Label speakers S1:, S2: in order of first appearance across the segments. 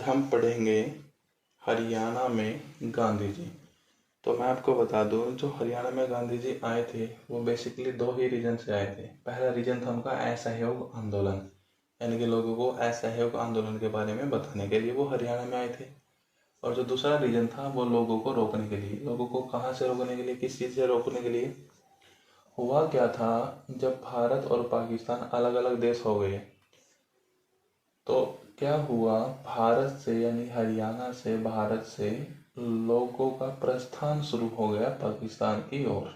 S1: हम पढ़ेंगे हरियाणा में गांधी जी। तो मैं आपको बता दूं, जो हरियाणा में गांधी जी आए थे वो बेसिकली दो ही रीजन से आए थे। पहला रीजन था उनका असहयोग आंदोलन, यानी कि लोगों को असहयोग आंदोलन के बारे में बताने के लिए वो हरियाणा में आए थे। और जो दूसरा रीजन था वो लोगों को रोकने के लिए। लोगों को कहाँ से रोकने के लिए, किस चीज़ से रोकने के लिए? हुआ क्या था, जब भारत और पाकिस्तान अलग अलग देश हो गए तो क्या हुआ, भारत से यानी हरियाणा से, भारत से लोगों का प्रस्थान शुरू हो गया पाकिस्तान की ओर।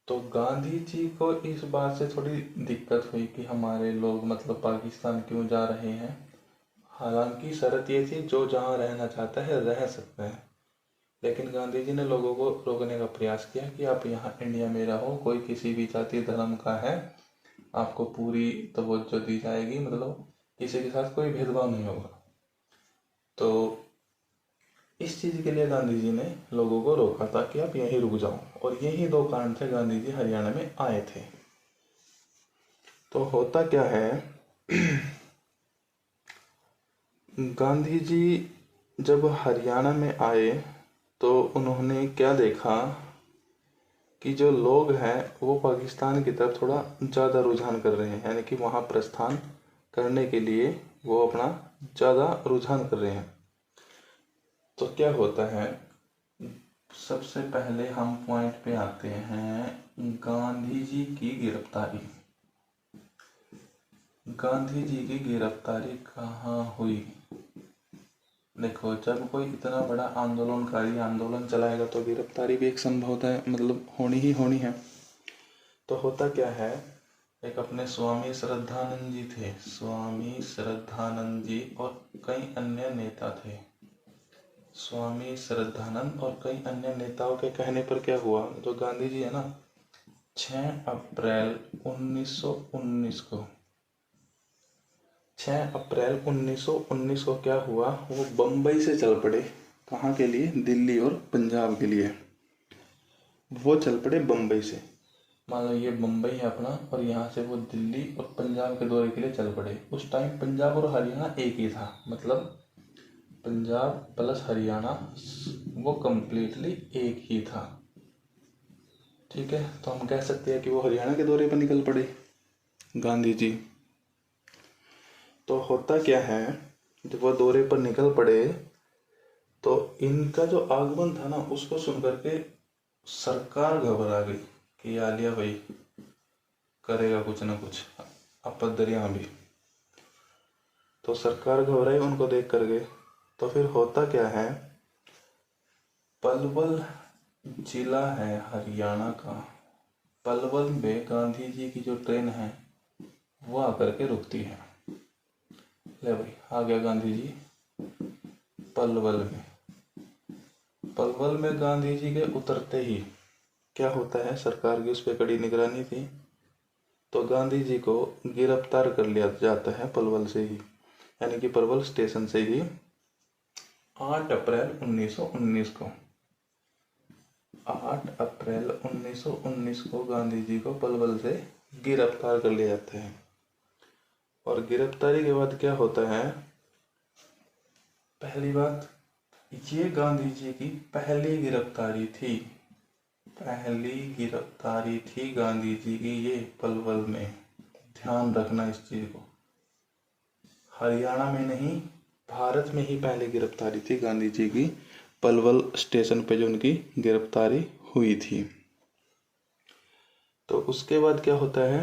S1: तो गांधी जी को इस बात से थोड़ी दिक्कत हुई कि हमारे लोग मतलब पाकिस्तान क्यों जा रहे हैं। हालांकि शर्त ये थी, जो जहाँ रहना चाहता है रह सकता है, लेकिन गांधी जी ने लोगों को रोकने का प्रयास किया कि आप यहाँ इंडिया में रहो, कोई किसी भी जाति धर्म का है, आपको पूरी तवज्जो दी जाएगी, मतलब किसी के साथ कोई भेदभाव नहीं होगा। तो इस चीज़ के लिए गांधी जी ने लोगों को रोका था कि आप यहीं रुक जाओ, और यही दो कारण थे गांधी जी हरियाणा में आए थे। तो होता क्या है, गांधी जी जब हरियाणा में आए तो उन्होंने क्या देखा कि जो लोग हैं वो पाकिस्तान की तरफ थोड़ा ज़्यादा रुझान कर रहे हैं, यानी कि वहाँ प्रस्थान करने के लिए वो अपना ज़्यादा रुझान कर रहे हैं। तो क्या होता है, सबसे पहले हम पॉइंट पे आते हैं, गांधी जी की गिरफ्तारी। गांधी जी की गिरफ्तारी कहाँ हुई? देखो, जब कोई इतना बड़ा आंदोलनकारी आंदोलन चलाएगा तो गिरफ्तारी भी एक संभवतः है, मतलब होनी ही होनी है। तो होता क्या है, एक अपने स्वामी श्रद्धानंद जी थे, स्वामी श्रद्धानंद जी और कई अन्य नेता थे। स्वामी श्रद्धानंद और कई अन्य नेताओं के कहने पर क्या हुआ, जो गांधी जी है ना, 6 अप्रैल 1919 को 6 अप्रैल 1919 को क्या हुआ, वो बम्बई से चल पड़े। कहाँ के लिए? दिल्ली और पंजाब के लिए वो चल पड़े बम्बई से। मान लो ये बम्बई है अपना, और यहाँ से वो दिल्ली और पंजाब के दौरे के लिए चल पड़े। उस टाइम पंजाब और हरियाणा एक ही था, मतलब पंजाब प्लस हरियाणा वो कंप्लीटली एक ही था। ठीक है, तो हम कह सकते हैं कि वो हरियाणा के दौरे पर निकल पड़े गांधी जी। तो होता क्या है, जब वो दौरे पर निकल पड़े तो इनका जो आगमन था ना, उसको सुनकर के सरकार घबरा गई कि आलिया भाई करेगा कुछ ना कुछ अपदरिया भी। तो सरकार घबराई उनको देख करके। तो फिर होता क्या है, पलवल जिला है हरियाणा का, पलवल में गांधी जी की जो ट्रेन है वो आकर के रुकती है। ले भाई, आ गया गांधी जी पलवल में। पलवल में गांधी जी के उतरते ही क्या होता है, सरकार की उस पर कड़ी निगरानी थी, तो गांधी जी को गिरफ्तार कर लिया जाता है पलवल से ही, यानी कि पलवल स्टेशन से ही 8 अप्रैल 1919 को 8 अप्रैल 1919 को गांधी जी को पलवल से गिरफ्तार कर लिया जाता है। और गिरफ्तारी के बाद क्या होता है, पहली बात, ये गांधी जी की पहली गिरफ्तारी थी। पहली गिरफ्तारी थी गांधी जी की ये पलवल में। ध्यान रखना इस चीज को, हरियाणा में नहीं, भारत में ही पहली गिरफ्तारी थी गांधी जी की, पलवल स्टेशन पे जो उनकी गिरफ्तारी हुई थी। तो उसके बाद क्या होता है,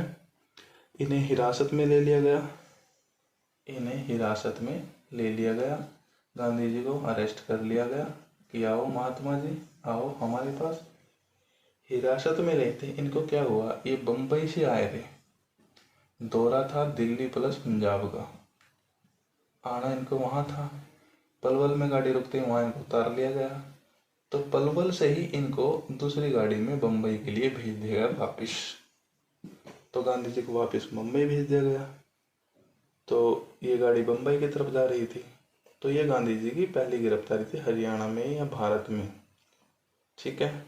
S1: इन्हें हिरासत में ले लिया गया। इन्हें हिरासत में ले लिया गया, गांधी जी को अरेस्ट कर लिया गया कि आओ महात्मा जी, आओ हमारे पास। हिरासत में लेते इनको क्या हुआ, ये बम्बई से आए थे, दौरा था दिल्ली प्लस पंजाब का, आना इनको वहाँ था। पलवल में गाड़ी रुकते वहाँ इनको उतार लिया गया। तो पलवल से ही इनको दूसरी गाड़ी में बम्बई के लिए भेज दिया गया वापिस। तो गांधी जी को वापस मुंबई भेज दिया गया। तो ये गाड़ी बम्बई की तरफ जा रही थी। तो ये गांधी जी की पहली गिरफ्तारी थी हरियाणा में या भारत में। ठीक है,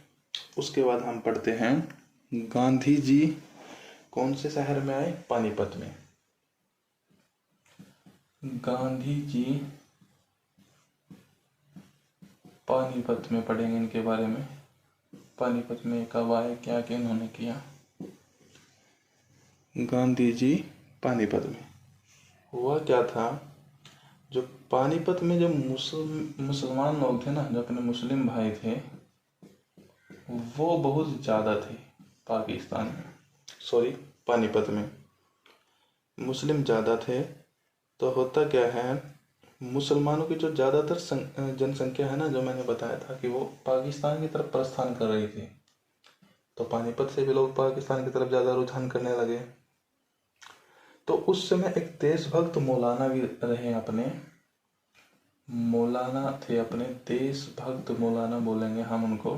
S1: उसके बाद हम पढ़ते हैं, गांधी जी कौन से शहर में आए? पानीपत में। गांधी जी पानीपत में, पढ़ेंगे इनके बारे में। पानीपत में कब आए, क्या क्या इन्होंने किया। गांधी जी पानीपत में, हुआ क्या था, जो पानीपत में जो मुसलमान लोग थे ना, जो अपने मुस्लिम भाई थे, वो बहुत ज़्यादा थे पाकिस्तान में, सॉरी पानीपत में मुस्लिम ज़्यादा थे। तो होता क्या है, मुसलमानों की जो ज़्यादातर जनसंख्या है ना, जो मैंने बताया था कि वो पाकिस्तान की तरफ प्रस्थान कर रही थी, तो पानीपत से भी लोग पाकिस्तान की तरफ ज़्यादा रुझान करने लगे। तो उस समय एक देशभक्त मौलाना भी रहे अपने, मौलाना थे अपने, देशभक्त मौलाना बोलेंगे हम उनको।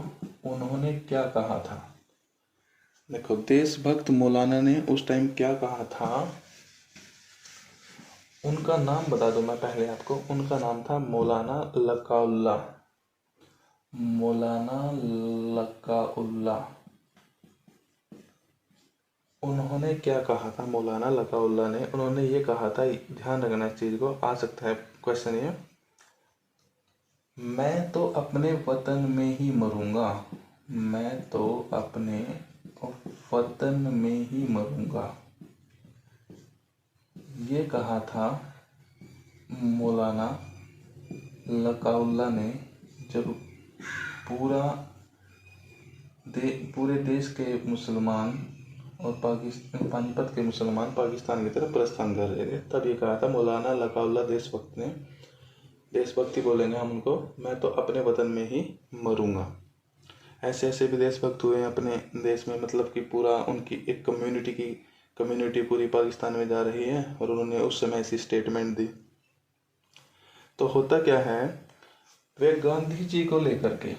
S1: उन्होंने क्या कहा था, देखो देशभक्त मौलाना ने उस टाइम क्या कहा था, उनका नाम बता दो मैं पहले आपको। उनका नाम था मौलाना लकाउल्ला, मौलाना लकाउल्ला। उन्होंने क्या कहा था मौलाना लकाउल्ला ने, उन्होंने ये कहा था, ध्यान रखना इस चीज़ को, आ सकता है क्वेश्चन ये, मैं तो अपने वतन में ही मरूंगा, मैं तो अपने वतन में ही मरूंगा, ये कहा था मौलाना लकाउल्ला ने, जब पूरे देश के मुसलमान और पानीपत के मुसलमान पाकिस्तान की तरफ प्रस्थान कर रहे थे, तब ये कहा था मौलाना लकाउल्ला देशभक्त ने, देशभक्ति बोलेंगे हम उनको, मैं तो अपने वतन में ही मरूंगा। ऐसे ऐसे भी देशभक्त हुए अपने देश में, मतलब कि पूरा उनकी एक कम्युनिटी पूरी पाकिस्तान में जा रही है, और उन्होंने उस समय ऐसी स्टेटमेंट दी। तो होता क्या है, वे गांधी जी को लेकर के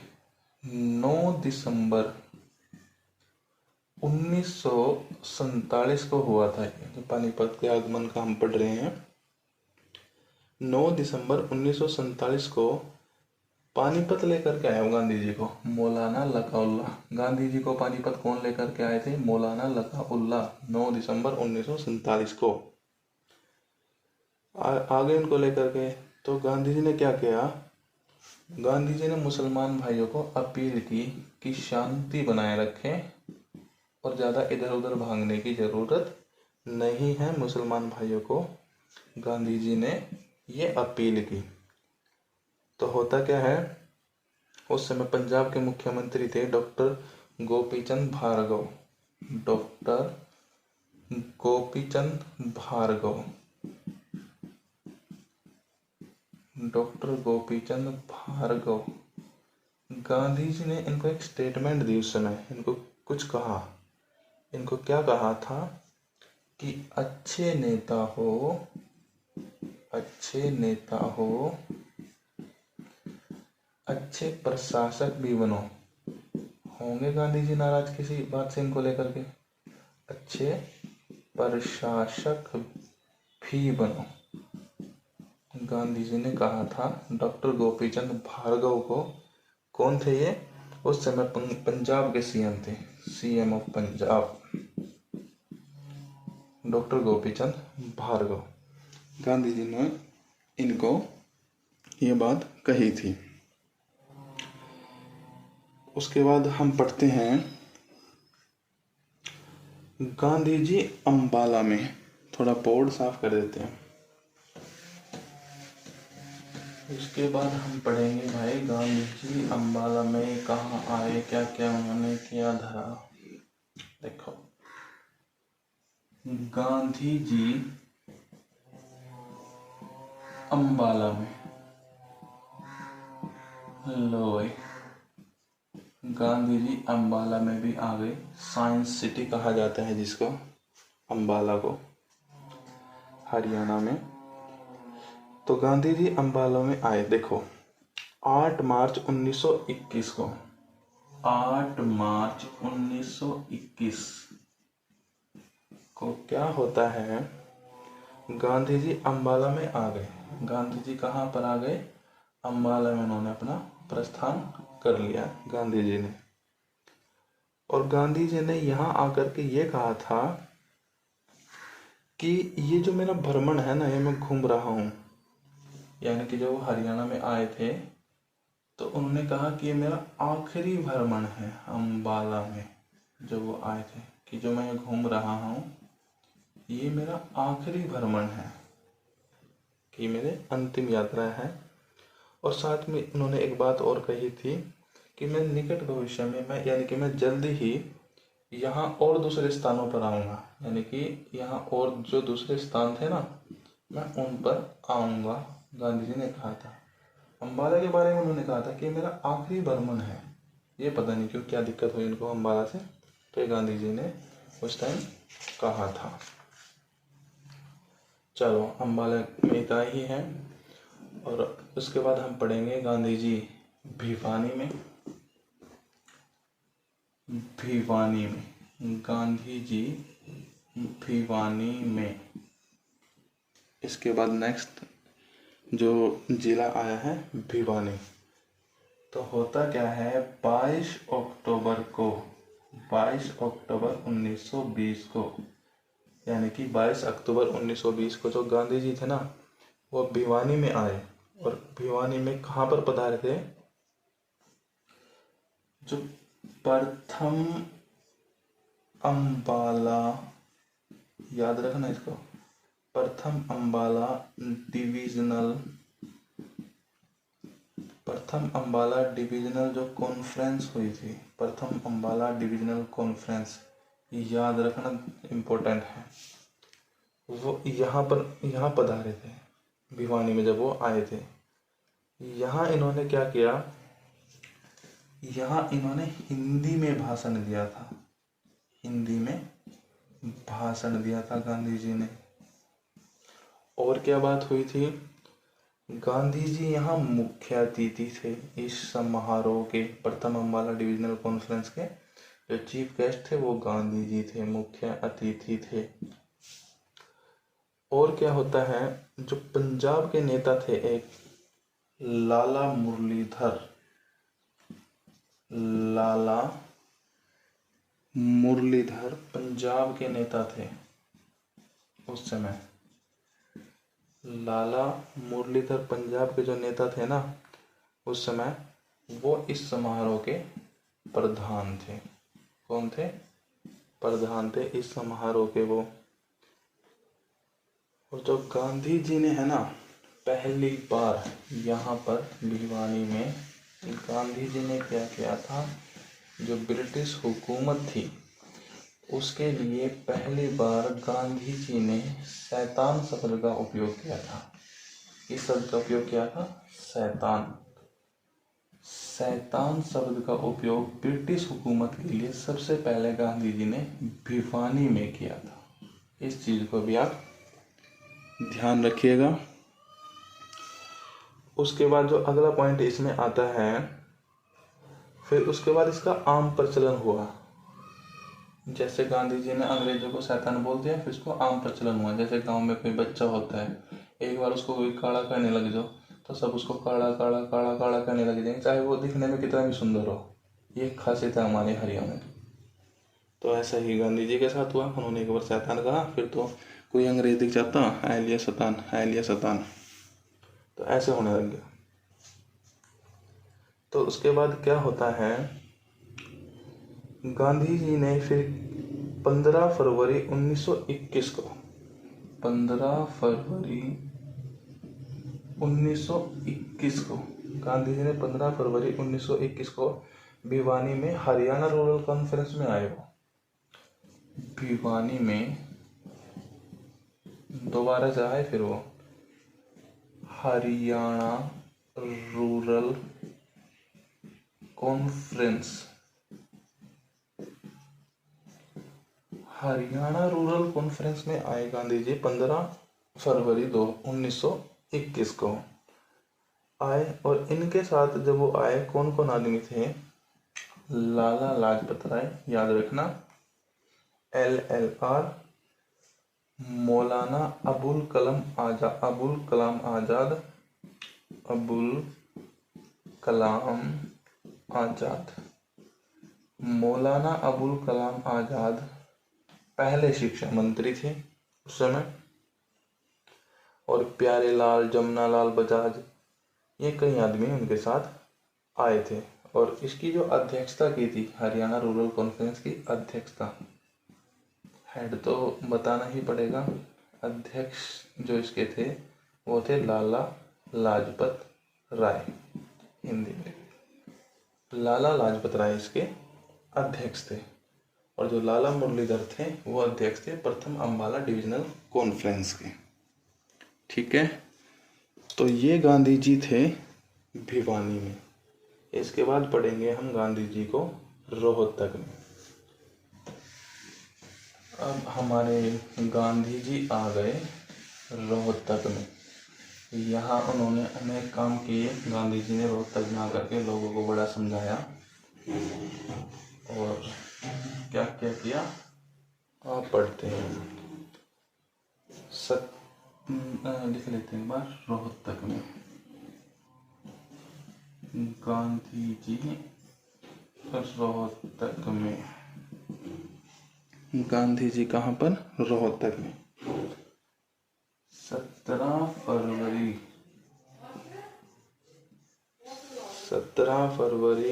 S1: 9 दिसंबर 1947 को हुआ था, जो पानीपत के आगमन का हम पढ़ रहे हैं, 9 दिसंबर 1947 को पानीपत लेकर के आया वो गांधी जी को, मौलाना लकाउल्ला। गांधी जी को पानीपत कौन लेकर के आए थे, मौलाना लकाउल्ला, 9 दिसंबर 1947 को आगे उनको लेकर के। तो गांधी जी ने क्या किया, गांधी जी ने मुसलमान भाइयों को अपील की कि शांति बनाए रखें और ज़्यादा इधर उधर भागने की ज़रूरत नहीं है। मुसलमान भाइयों को गांधी जी ने ये अपील की। तो होता क्या है, उस समय पंजाब के मुख्यमंत्री थे doctor Gopichand Bhargava, doctor Gopichand Bhargava, doctor Gopichand Bhargava. Gandhi ji ने इनको एक स्टेटमेंट दी उस समय, इनको कुछ कहा, इनको क्या कहा था कि अच्छे नेता हो, अच्छे नेता हो, अच्छे प्रशासक भी बनो। होंगे गांधी जी नाराज किसी बात से इनको लेकर के, अच्छे प्रशासक भी बनो, गांधी जी ने कहा था डॉक्टर गोपीचंद भार्गव को। कौन थे ये, उस समय पंजाब के सीएम थे, CM of Punjab, doctor Gopichand Bhargava. Gandhi ji ने इनको ये बात कही थी। उसके बाद हम पढ़ते हैं गांधी जी अंबाला में, थोड़ा बोर्ड साफ कर देते हैं। उसके बाद हम पढ़ेंगे भाई गांधी जी अंबाला में कहाँ आए, क्या क्या उन्होंने किया धरा। देखो गांधी जी अंबाला में, लो भाई गांधी जी अंबाला में भी आ गए। साइंस सिटी कहा जाता है जिसको, अंबाला को, हरियाणा में। तो गांधी जी अंबाला में आए। देखो 8 मार्च 1921 को, 8 मार्च 1921 को क्या होता है, गांधी जी अंबाला में आ गए। गांधी जी कहाँ पर आ गए, अंबाला में उन्होंने अपना प्रस्थान कर लिया गांधी जी ने। और गांधी जी ने यहाँ आकर के ये कहा था कि ये जो मेरा भ्रमण है ना, ये मैं घूम रहा हूँ, यानी कि जब वो हरियाणा में आए थे तो उन्होंने कहा कि ये मेरा आखिरी भ्रमण है अम्बाला में। जब वो आए थे कि जो मैं घूम रहा हूँ ये मेरा आखिरी भ्रमण है, कि मेरे अंतिम यात्रा है। और साथ में उन्होंने एक बात और कही थी कि मैं निकट भविष्य में, मैं यानी कि मैं जल्दी ही यहाँ और दूसरे स्थानों पर आऊँगा, यानी कि यहाँ और जो दूसरे स्थान थे ना, मैं उन पर आऊँगा, गांधी जी ने कहा था। अम्बाला के बारे में उन्होंने कहा था कि मेरा आखिरी भ्रमण है। ये पता नहीं क्यों क्या दिक्कत हुई इनको अम्बाला से, तो ये गांधी जी ने उस टाइम कहा था। चलो अम्बाला में इतना ही है। और उसके बाद हम पढ़ेंगे गांधी जी भिवानी में। भिवानी में गांधी जी भिवानी में। इसके बाद नेक्स्ट जो जिला आया है भिवानी। तो होता क्या है, 22 अक्टूबर 1920 को, यानी कि 22 अक्टूबर 1920 को जो गांधी जी थे ना, वो भिवानी में आए। और भिवानी में कहाँ पर पधारे थे, जो प्रथम अम्बाला, याद रखना इसको, प्रथम अम्बाला डिवीजनल जो कॉन्फ्रेंस हुई थी, प्रथम अम्बाला डिवीजनल कॉन्फ्रेंस, याद रखना इम्पोर्टेंट है। वो यहाँ पधारे थे भिवानी में जब वो आए थे। यहाँ इन्होंने क्या किया, यहाँ इन्होंने हिंदी में भाषण दिया था, हिंदी में भाषण दिया था गांधी जी ने। और क्या बात हुई थी, गांधी जी यहाँ मुख्य अतिथि थे इस समारोह के, प्रथम अम्बाला डिविजनल कॉन्फ्रेंस के जो चीफ गेस्ट थे वो गांधी जी थे, मुख्य अतिथि थे। और क्या होता है, जो पंजाब के नेता थे एक लाला मुरलीधर पंजाब के नेता थे उस समय। लाला मुरलीधर पंजाब के जो नेता थे ना उस समय, वो इस समारोह के प्रधान थे। कौन थे, प्रधान थे इस समारोह के वो। और जो गांधी जी ने है ना पहली बार यहाँ पर भिवानी में, गांधी जी ने क्या किया था, जो ब्रिटिश हुकूमत थी उसके लिए पहली बार गांधी जी ने शैतान शब्द का उपयोग किया था। इस शब्द का उपयोग किया था, शैतान शब्द का उपयोग ब्रिटिश हुकूमत के लिए सबसे पहले गांधी जी ने भिवानी में किया था। इस चीज को भी आप ध्यान रखिएगा। उसके बाद जो अगला पॉइंट इसमें आता है, फिर उसके बाद इसका आम प्रचलन हुआ। जैसे गांधी जी ने अंग्रेजों को शैतान बोल दिया, फिर उसको आम प्रचलन हुआ। जैसे गांव में कोई बच्चा होता है, एक बार उसको कोई काड़ा करने लग जाओ तो सब उसको काड़ा काड़ा काड़ा काड़ा करने लग जाएंगे, चाहे वो दिखने में कितना भी सुंदर हो। ये खासियत है हमारे हरियाणा में। तो ऐसा ही गांधी जी के साथ हुआ, उन्होंने एक बार शैतान कहा, फिर तो कोई अंग्रेज दिख जाता, है लिया शैतान, है लिया शैतान, तो ऐसे होने लग गया। तो उसके बाद क्या होता है, गांधी जी ने फिर 15 फरवरी 1921 को, 15 फरवरी 1921 को गांधी जी ने 15 फरवरी 1921 को भिवानी में हरियाणा रूरल कॉन्फ्रेंस में आए। वो भिवानी में दोबारा से आए, फिर वो Haryana rural conference, Haryana rural conference में आए गांधी जी 15 फरवरी 1921 को आए। और इनके साथ जब वो आए, कौन कौन आदमी थे, लाला लाजपत राय, याद रखना, LLR, मौलाना अबुल कलाम आजाद, मौलाना अबुल कलाम आजाद पहले शिक्षा मंत्री थे उस समय। और प्यारे लाल, जमुना लाल बजाज, ये कई आदमी उनके साथ आए थे। और इसकी जो अध्यक्षता की थी, हरियाणा रूरल कॉन्फ्रेंस की अध्यक्षता, हेड तो बताना ही पड़ेगा, अध्यक्ष जो इसके थे वो थे लाला लाजपत राय। हिंदी में लाला लाजपत राय इसके अध्यक्ष थे। और जो लाला मुरलीधर थे वो अध्यक्ष थे प्रथम अम्बाला डिविजनल कॉन्फ्रेंस के। ठीक है, तो ये गांधी जी थे भिवानी में। इसके बाद पढ़ेंगे हम गांधी जी को रोहतक में। अब हमारे गांधी जी आ गए रोहतक में। यहाँ उन्होंने अनेक काम किए। गांधी जी ने रोहतक में आकर के लोगों को बड़ा समझाया। और क्या क्या किया आप पढ़ते हैं, लिख लेते हैं एक बार। रोहतक में गांधी जी, रोहतक में गांधी जी कहाँ पर? रोहतक में। 17 फरवरी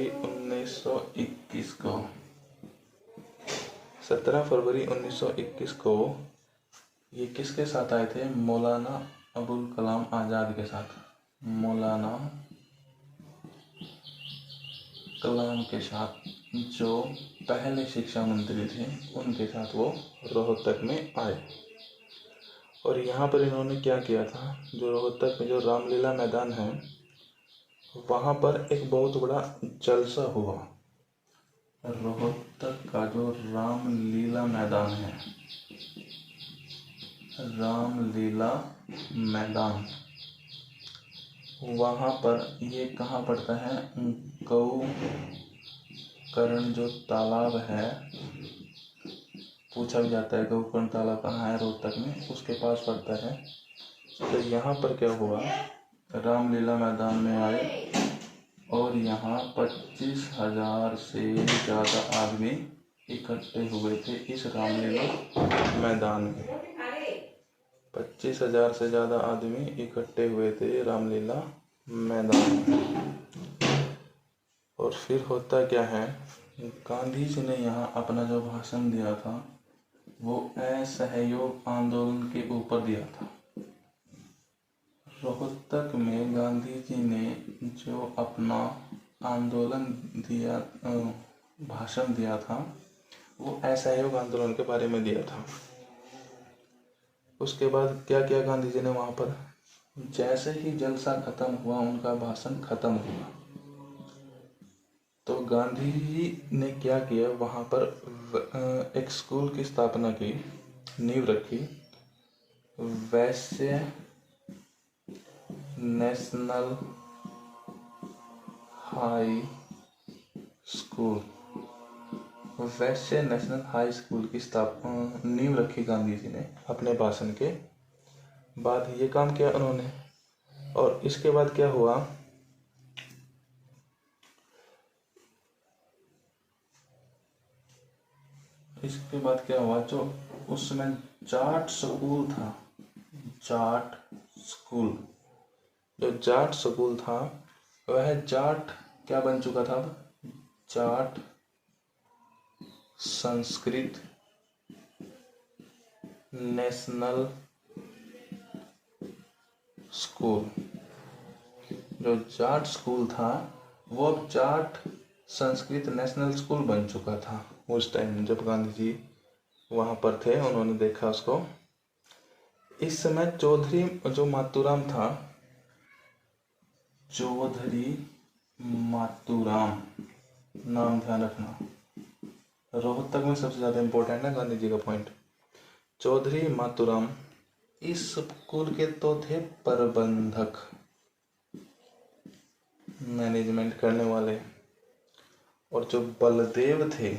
S1: 1921 को 17 फरवरी 1921 को ये किसके साथ आए थे? मौलाना अबुल कलाम आज़ाद के साथ। मौलाना कलाम के साथ, जो पहले शिक्षा मंत्री थे, उनके साथ वो रोहतक में आए। और यहाँ पर इन्होंने क्या किया था, जो रोहतक में जो रामलीला मैदान है वहाँ पर एक बहुत बड़ा जलसा हुआ। रोहतक का जो रामलीला मैदान है, रामलीला मैदान, वहाँ पर ये कहाँ पड़ता है? गौकर्ण जो तालाब है, पूछा भी जाता है गौकर्ण तालाब कहाँ है रोहतक में, उसके पास पड़ता है। तो यहाँ पर क्या हुआ, रामलीला मैदान में आए और यहाँ 25,000 से ज़्यादा आदमी इकट्ठे हुए थे इस रामलीला मैदान में। 25,000 से ज़्यादा आदमी इकट्ठे हुए थे रामलीला मैदान में। और फिर होता क्या है, गांधी जी ने यहाँ अपना जो भाषण दिया था वो असहयोग आंदोलन के ऊपर दिया था। रोहतक में गांधी जी ने जो अपना आंदोलन दिया, भाषण दिया था, वो असहयोग आंदोलन के बारे में दिया था। उसके बाद क्या किया गांधी जी ने वहाँ पर? जैसे ही जलसा खत्म हुआ, उनका भाषण खत्म हुआ, तो गांधी जी ने क्या किया, वहाँ पर एक स्कूल की स्थापना की, नींव रखी, वैश्य नेशनल हाई स्कूल, वैश्य नेशनल हाई स्कूल की स्थापना, नींव रखी गांधी जी ने अपने भाषण के बाद। ये काम किया उन्होंने। और इसके बाद क्या हुआ, इसके बाद क्या हुआ, जो उसमें जाट स्कूल था, जाट स्कूल, जो जाट स्कूल था वह जाट क्या बन चुका था अब? Jat Sanskrit national school. जो जाट स्कूल था वो अब जाट संस्कृत नेशनल स्कूल बन चुका था। उस टाइम जब गांधी जी वहाँ पर थे, उन्होंने देखा उसको। इस समय चौधरी जो मातूराम था, चौधरी मातूराम, नाम ध्यान रखना, रोहतक में सबसे ज़्यादा इम्पोर्टेंट है गांधी जी का पॉइंट। चौधरी मातूराम इस स्कूल के तो थे प्रबंधक, मैनेजमेंट करने वाले। और जो बलदेव थे,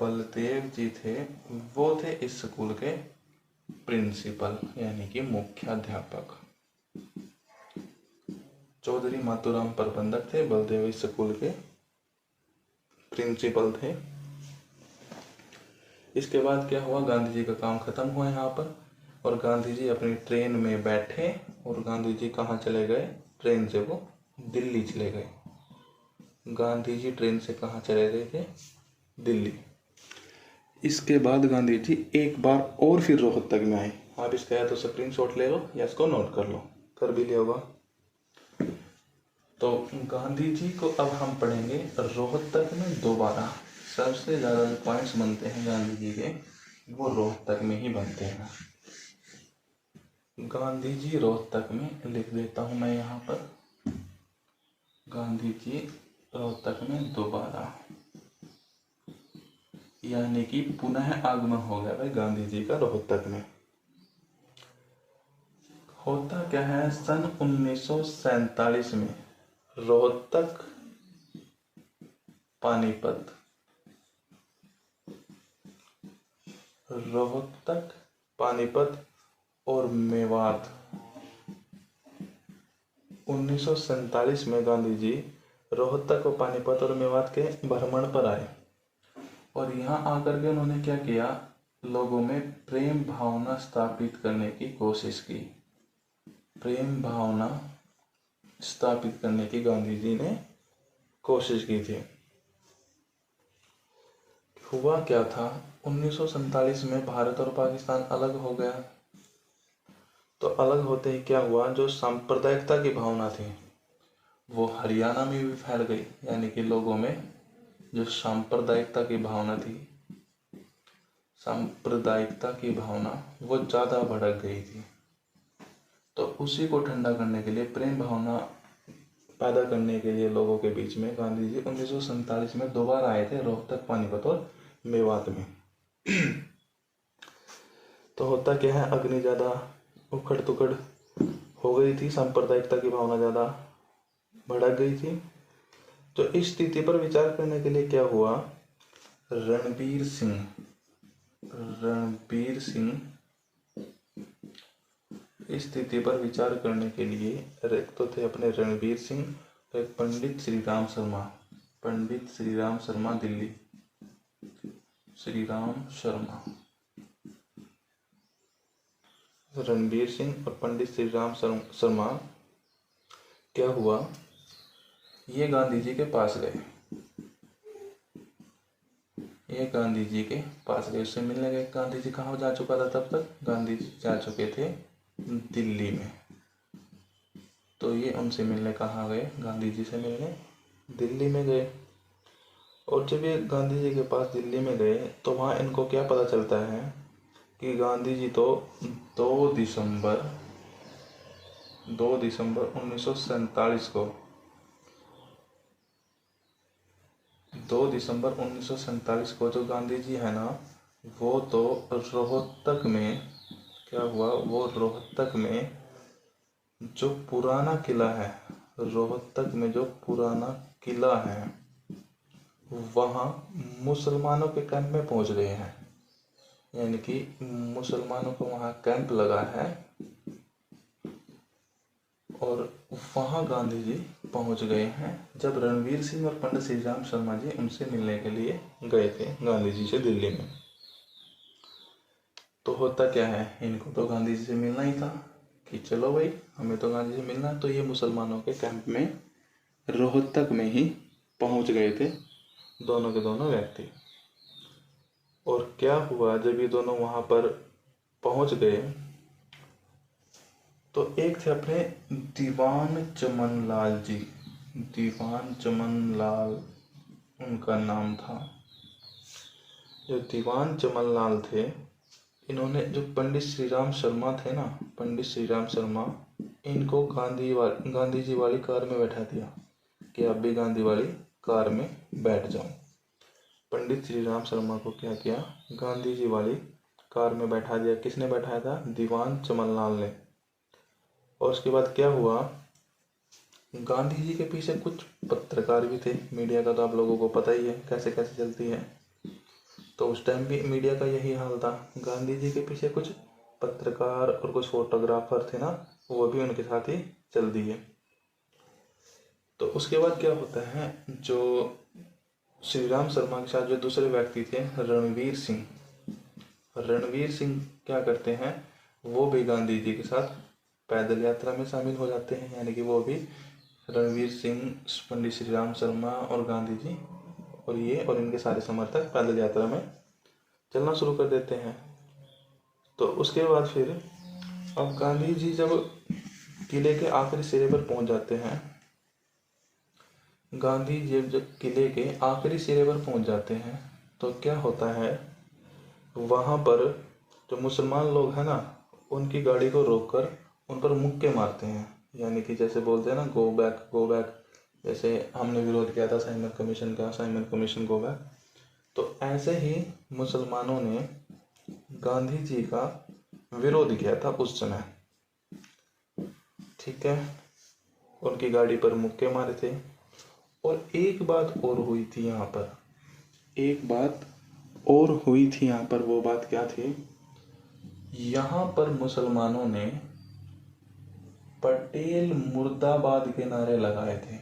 S1: बलदेव जी थे, वो थे इस स्कूल के प्रिंसिपल, यानी कि मुख्याध्यापक। चौधरी मातूराम प्रबंधक थे, बलदेव इस स्कूल के प्रिंसिपल थे। इसके बाद क्या हुआ, गांधी जी का काम खत्म हुआ यहाँ पर और गांधी जी अपनी ट्रेन में बैठे और गांधी जी कहाँ चले गए, ट्रेन से वो दिल्ली चले गए। गांधी जी ट्रेन से कहाँ चले गए थे, दिल्ली। इसके बाद गांधी जी एक बार और फिर रोहतक में आए। आप इसका या तो स्क्रीनशॉट ले लो या इसको नोट कर लो, कर भी लिया होगा। तो गांधी जी को अब हम पढ़ेंगे रोहतक में दोबारा। सबसे ज़्यादा जो पॉइंट्स बनते हैं गांधी जी के वो रोहतक में ही बनते हैं। गांधी जी रोहतक में लिख देता हूँ मैं यहाँ पर, गांधी जी रोहतक में दोबारा, यानी कि पुनः आगमन हो गया भाई गांधी जी का रोहतक में। होता क्या है, सन 1947 में रोहतक, पानीपत, रोहतक, पानीपत और मेवात, 1947 में गांधी जी रोहतक और पानीपत और मेवात के भ्रमण पर आए और यहाँ आकर के उन्होंने क्या किया, लोगों में प्रेम भावना स्थापित करने की कोशिश की। प्रेम भावना स्थापित करने की गांधी जी ने कोशिश की थी। हुआ क्या था, 1947 में भारत और पाकिस्तान अलग हो गया। तो अलग होते ही क्या हुआ, जो सांप्रदायिकता की भावना थी वो हरियाणा में भी फैल गई, यानी कि लोगों में जो सांप्रदायिकता की भावना थी, सांप्रदायिकता की भावना वो ज़्यादा भड़क गई थी। तो उसी को ठंडा करने के लिए, प्रेम भावना पैदा करने के लिए लोगों के बीच में गांधी जी 1947 में दोबारा आए थे रोहतक, पानीपत और मेवात में। तो होता क्या है, अग्नि ज़्यादा उखड़ तुखड़ हो गई थी, सांप्रदायिकता की भावना ज़्यादा भड़क गई थी। तो इस स्थिति पर विचार करने के लिए क्या हुआ, रणबीर सिंह इस स्थिति पर विचार करने के लिए, एक तो थे अपने रणबीर सिंह, एक पंडित श्रीराम शर्मा दिल्ली, रणबीर सिंह और पंडित श्रीराम शर्मा क्या हुआ, ये गांधी जी के पास गए, उससे मिलने गए। गांधी जी कहाँ जा चुका था तब तक, गांधी जी जा चुके थे दिल्ली में। तो ये उनसे मिलने कहाँ गए, गांधी जी से मिलने दिल्ली में गए। और जब ये गांधी जी के पास दिल्ली में गए तो वहाँ इनको क्या पता चलता है कि गांधी जी तो 2 दिसंबर 1947 को 2 दिसंबर 1947 को जो गांधी जी है ना, वो तो रोहतक में क्या हुआ, वो रोहतक में जो पुराना किला है, वहाँ मुसलमानों के कैंप में पहुँच गए हैं। यानी कि मुसलमानों को वहाँ कैंप लगा है और वहाँ गांधी जी पहुँच गए हैं जब रणवीर सिंह और पंडित श्रीराम शर्मा जी उनसे मिलने के लिए गए थे गांधी जी से दिल्ली में। तो होता क्या है, इनको तो गांधी जी से मिलना ही था कि चलो भाई हमें तो गांधी जी से मिलना। तो ये मुसलमानों के कैंप में रोहतक में ही पहुँच गए थे दोनों के दोनों व्यक्ति। और क्या हुआ, जब ये दोनों वहाँ पर पहुँच गए तो एक थे अपने दीवान चमन लाल उनका नाम था। जो दीवान चमन लाल थे, इन्होंने जो पंडित श्रीराम शर्मा थे ना, इनको गांधी जी वाली कार में बैठा दिया कि आप भी गांधी वाली कार में बैठ जाओ। पंडित श्रीराम शर्मा को क्या किया, गांधी जी वाली कार में बैठा दिया। किसने बैठाया था, दीवान चमन लाल ने। और उसके बाद क्या हुआ, गांधी जी के पीछे कुछ पत्रकार भी थे। मीडिया का तो आप लोगों को पता ही है कैसे कैसे चलती है। तो उस टाइम भी मीडिया का यही हाल था। गांधी जी के पीछे कुछ पत्रकार और कुछ फोटोग्राफर थे ना, वो भी उनके साथ ही चल दिए। तो उसके बाद क्या होता है, जो श्रीराम शर्मा के साथ जो दूसरे व्यक्ति थे रणवीर सिंह, रणवीर सिंह क्या करते हैं, वो भी गांधी जी के साथ पैदल यात्रा में शामिल हो जाते हैं। यानी कि वो भी रणवीर सिंह, पंडित श्री राम शर्मा और गांधी जी और ये और इनके सारे समर्थक पैदल यात्रा में चलना शुरू कर देते हैं। तो उसके बाद फिर अब गांधी जी जब किले के आखिरी सिरे पर पहुंच जाते हैं, गांधी जी जब किले के आखिरी सिरे पर पहुंच जाते हैं तो क्या होता है, वहाँ पर जो मुसलमान लोग हैं ना, उनकी गाड़ी को रोककर उन पर मुक्के मारते हैं। यानी कि जैसे बोलते हैं ना, गो बैक गो बैक, जैसे हमने विरोध किया था साइमन कमीशन का, साइमन कमीशन गो बैक। तो ऐसे ही मुसलमानों ने गांधी जी का विरोध किया था उस समय। ठीक है, उनकी गाड़ी पर मुक्के मारे थे। और एक बात और हुई थी यहाँ पर, एक बात और हुई थी यहाँ पर। वो बात क्या थी, यहाँ पर मुसलमानों ने पटेल मुर्दाबाद के नारे लगाए थे।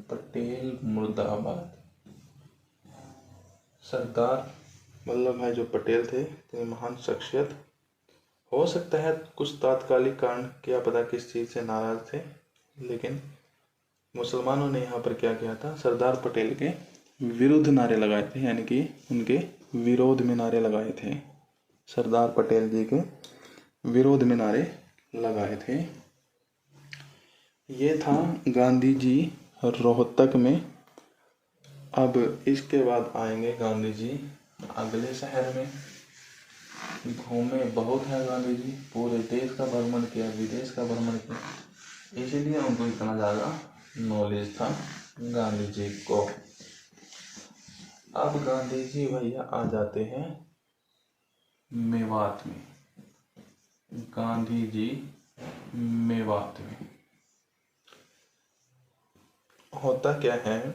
S1: पटेल मुर्दाबाद। सरदार वल्लभ भाई जो पटेल थे, इतने महान शख्सियत, हो सकता है कुछ तात्कालिक कारण क्या पता किस चीज़ से नाराज थे, लेकिन मुसलमानों ने यहाँ पर क्या किया था, सरदार पटेल के विरुद्ध नारे लगाए थे। यानी कि उनके विरोध में नारे लगाए थे, सरदार पटेल जी के विरोध में नारे लगाए थे। ये था गांधी जी रोहतक में। अब इसके बाद आएंगे गांधी जी अगले शहर में। घूमे बहुत है गांधी जी, पूरे देश का भ्रमण किया, विदेश का भ्रमण किया, इसीलिए उनको इतना ज़्यादा नॉलेज था गांधी जी को। अब गांधी जी भैया आ जाते हैं मेवात में। गांधी जी मेवात में होता क्या है,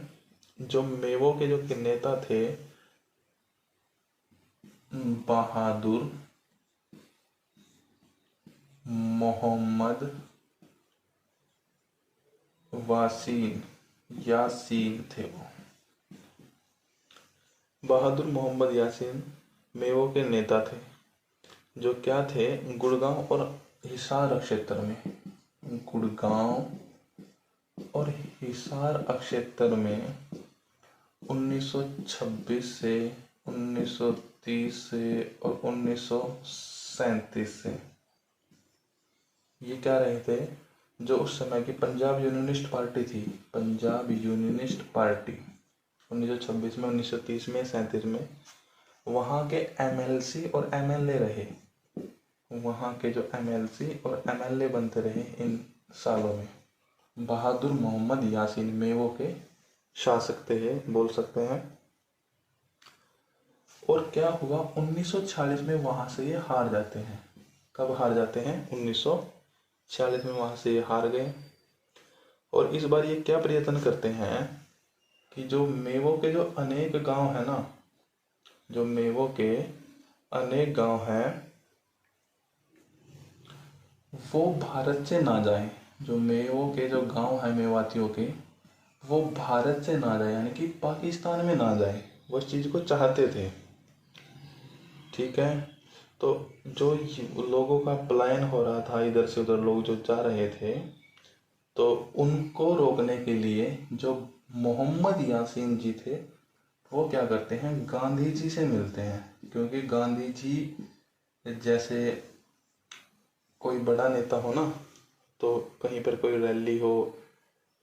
S1: जो मेवों के जो नेता थे, बहादुर मोहम्मद यासीन थे। वो बहादुर मोहम्मद यासीन मेवों के नेता थे, जो क्या थे, गुड़गांव और हिसार क्षेत्र में, गुड़गांव और हिसार क्षेत्र में 1926 से 1930 से और 1937 से ये क्या रहे थे, जो उस समय की पंजाब यूनियनिस्ट पार्टी थी, पंजाब यूनियनिस्ट पार्टी 1926 में, 1930 में, 37 में वहाँ के एमएलसी और एमएलए रहे। वहाँ के जो एमएलसी और एमएलए बनते रहे इन सालों में। बहादुर मोहम्मद यासीन मेवों के शासक थे, बोल सकते हैं। और क्या हुआ, 1946 में वहाँ से ये हार जाते हैं। कब हार जाते हैं, 1946 में वहाँ से ये हार गए। और इस बार ये क्या प्रयत्न करते हैं कि जो मेवों के जो अनेक गांव है ना, जो मेवों के अनेक गांव हैं, वो भारत से ना जाए। जो मेवों के जो गांव है मेवातियों के, वो भारत से ना जाए, यानी कि पाकिस्तान में ना जाए, वो इस चीज़ को चाहते थे। ठीक है, तो जो लोगों का पलायन हो रहा था, इधर से उधर लोग जो जा रहे थे, तो उनको रोकने के लिए जो मोहम्मद यासीन जी थे, वो क्या करते हैं, गांधी जी से मिलते हैं। क्योंकि गांधी जी जैसे कोई बड़ा नेता हो ना, तो कहीं पर कोई रैली हो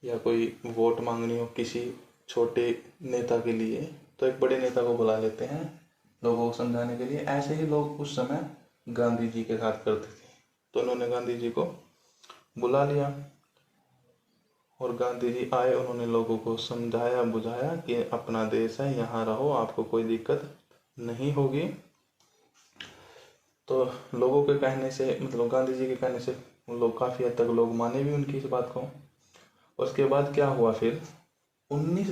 S1: या कोई वोट मांगनी हो किसी छोटे नेता के लिए, तो एक बड़े नेता को बुला लेते हैं लोगों को समझाने के लिए। ऐसे ही लोग उस समय गांधी जी के साथ करते थे। तो उन्होंने गांधी जी को बुला लिया और गांधी जी आए, उन्होंने लोगों को समझाया बुझाया कि अपना देश है, यहाँ रहो, आपको कोई दिक्कत नहीं होगी। तो लोगों के कहने से, मतलब गांधी जी के कहने से लोग काफ़ी हद तक लोग माने भी उनकी इस बात को। उसके बाद क्या हुआ फिर, 19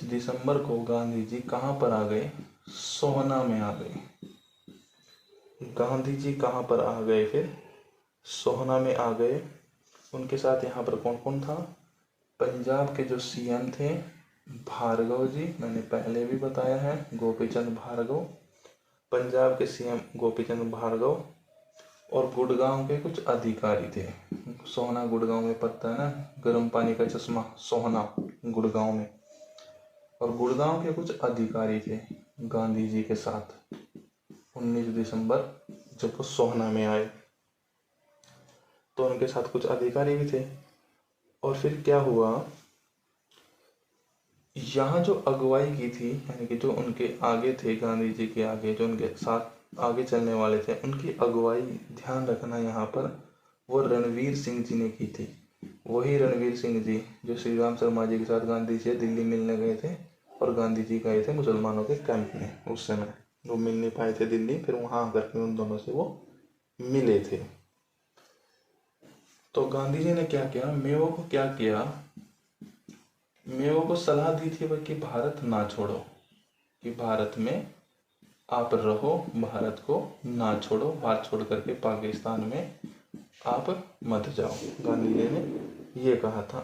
S1: दिसंबर को गांधी जी कहाँ पर आ गए, सोहना में आ गए। गांधी जी कहाँ पर आ गए फिर, सोहना में आ गए। उनके साथ यहाँ पर कौन कौन था, पंजाब के जो सीएम थे भार्गव जी, मैंने पहले भी बताया है, गोपीचंद भार्गव। पंजाब के सीएम गोपीचंद भार्गव। और गुड़गांव के कुछ अधिकारी थे। सोहना गुड़गांव में पड़ता है ना, गर्म पानी का चश्मा सोहना गुड़गांव में। और गुड़गांव के कुछ अधिकारी थे गांधी जी के साथ 19 दिसंबर जब वो सोहना में आए, तो उनके साथ कुछ अधिकारी भी थे। और फिर क्या हुआ, यहाँ जो अगुवाई की थी, यानी कि जो उनके आगे थे, गांधी जी के आगे जो उनके साथ आगे चलने वाले थे, उनकी अगुवाई ध्यान रखना यहाँ पर, वो रणवीर सिंह जी ने की थी। वही रणवीर सिंह जी जो श्री राम शर्मा जी के साथ गांधी जी दिल्ली मिलने गए थे, और गांधी जी गए थे मुसलमानों के कैंप में। उस समय वो मिल नहीं पाए थे दिल्ली, फिर वहाँ आकर के उन दोनों से वो मिले थे। तो गांधी जी ने क्या किया, मेवों को क्या किया, मेवों को सलाह दी थी कि भारत ना छोड़ो, कि भारत में आप रहो, भारत को ना छोड़ो, भारत छोड़ करके पाकिस्तान में आप मत जाओ। गांधी जी ने ये कहा था,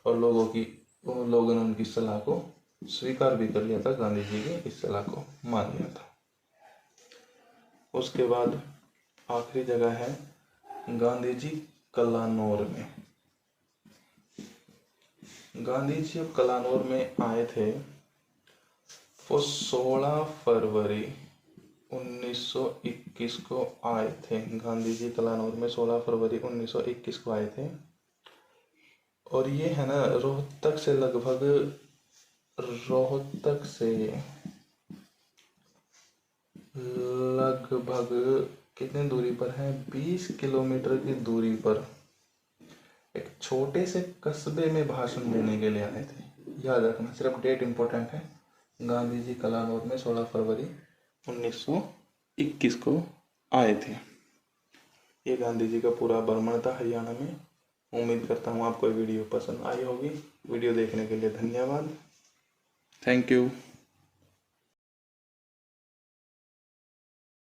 S1: और लोगों ने उनकी सलाह को स्वीकार भी कर लिया था, गांधी जी की इस सलाह को मान लिया था। उसके बाद आखिरी जगह है गांधी जी कलानौर में। गांधी जी जब कलानौर में आए थे, वो 16 फरवरी 1921 को आए थे। गांधी जी कलानौर में 16 फरवरी 1921 को आए थे। और ये है ना, रोहतक से लगभग कितने दूरी पर है, 20 किलोमीटर की दूरी पर एक छोटे से कस्बे में भाषण देने के लिए आए थे। याद रखना, सिर्फ डेट इंपॉर्टेंट है। गांधी जी कलानौर में 16 फरवरी 1921 को आए थे। ये गांधी जी का पूरा भ्रमण था हरियाणा में। उम्मीद करता हूँ आपको वीडियो पसंद आई होगी। वीडियो देखने के लिए धन्यवाद। Thank you.